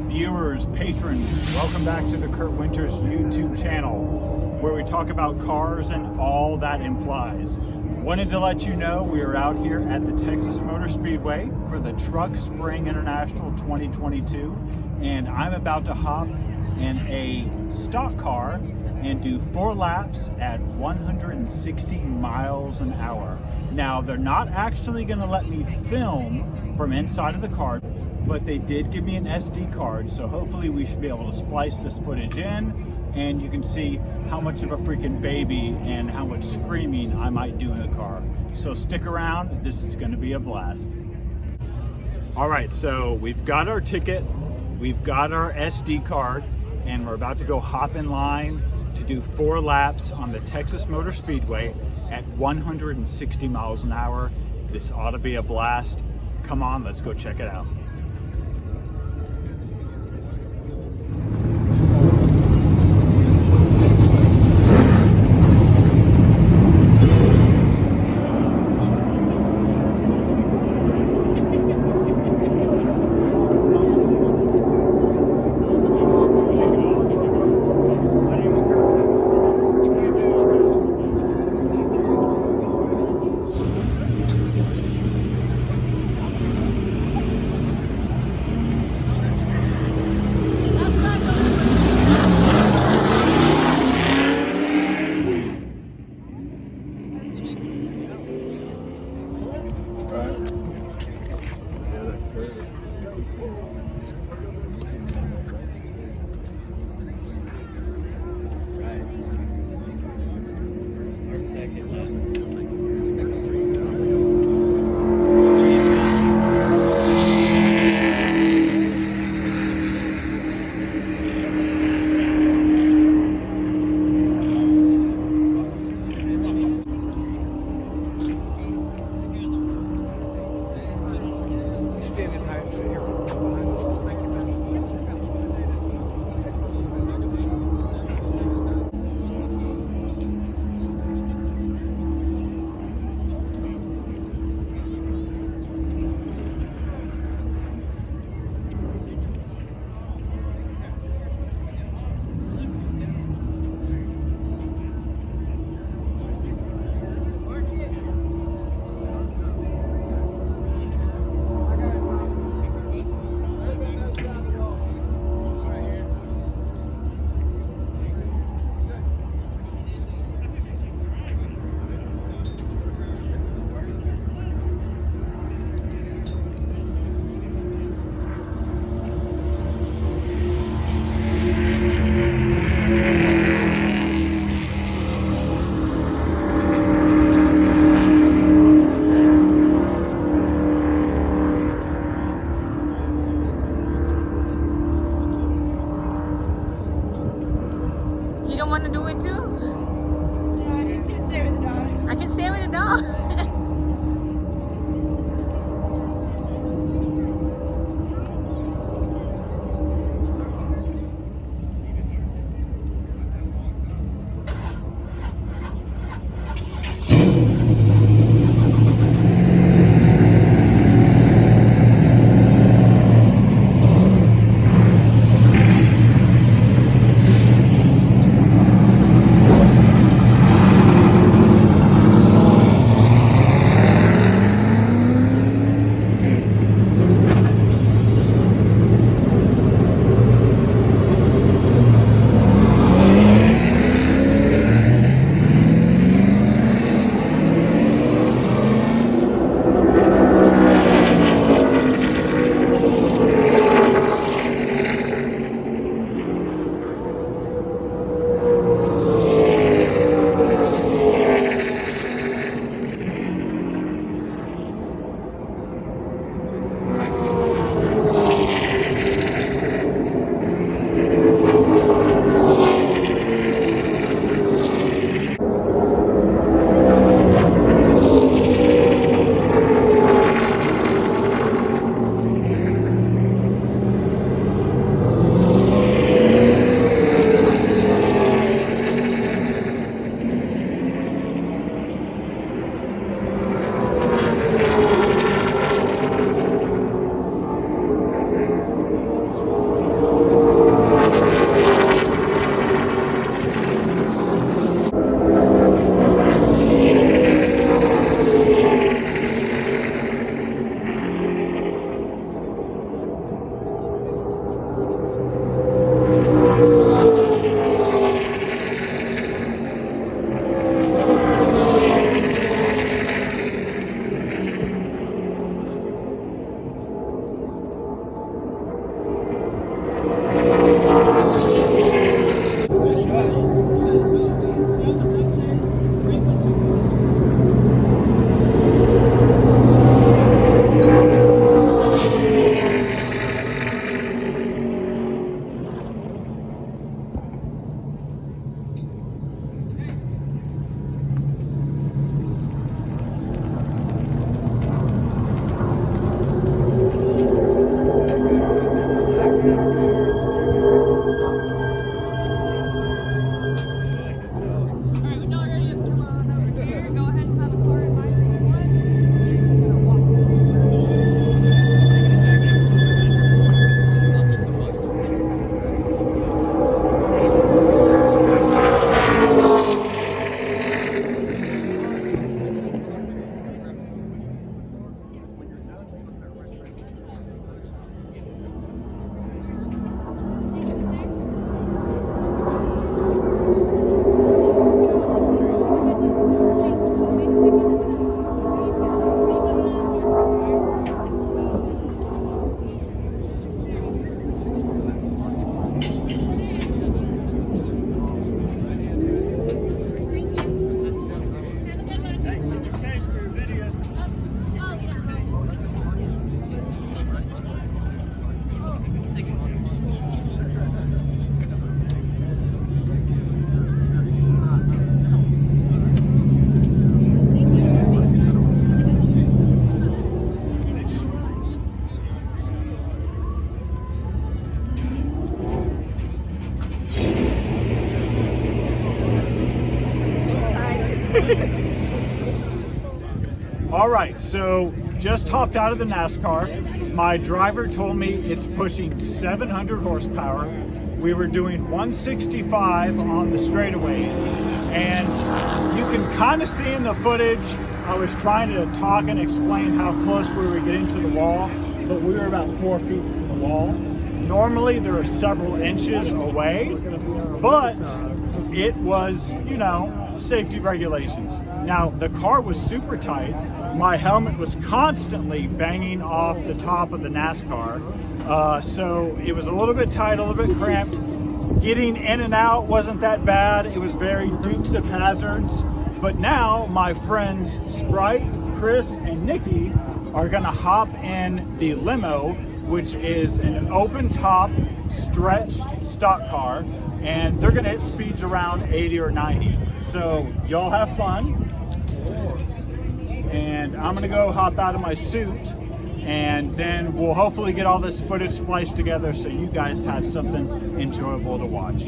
viewers, patrons, welcome back to the Kurt Winters YouTube channel, where we talk about cars and all that implies. Wanted to let you know we are out here at the Texas Motor Speedway for the Truck Spring International 2022, and I'm about to hop in a stock car and do 4 laps at 160 miles an hour. Now, they're not actually going to let me film from inside of the car, but they did give me an SD card, so hopefully we should be able to splice this footage in and you can see how much of a freaking baby and how much screaming I might do in the car. So stick around, this is going to be a blast. Alright, so we've got our ticket, we've got our SD card, and we're about to go hop in line to do 4 laps on the Texas Motor Speedway at 160 miles an hour. This ought to be a blast. Come on, let's go check it out. You don't want to do it too? No, he's gonna stay with the dog. I can stay with the dog. All right, so just hopped out of the NASCAR. My driver told me it's pushing 700 horsepower. We were doing 165 on the straightaways, and you can kind of see in the footage, I was trying to talk and explain how close we were getting to the wall, but we were about 4 feet from the wall. Normally there are several inches away, but it was, you know, safety regulations. Now, the car was super tight. My helmet was constantly banging off the top of the NASCAR. So it was a little bit tight, a little bit cramped. Getting in and out wasn't that bad. It was very Dukes of Hazzards. But now my friends Sprite, Chris, and Nikki are gonna hop in the limo, which is an open top, stretched stock car, and they're gonna hit speeds around 80 or 90. So y'all have fun. And I'm gonna go hop out of my suit, and then we'll hopefully get all this footage spliced together so you guys have something enjoyable to watch.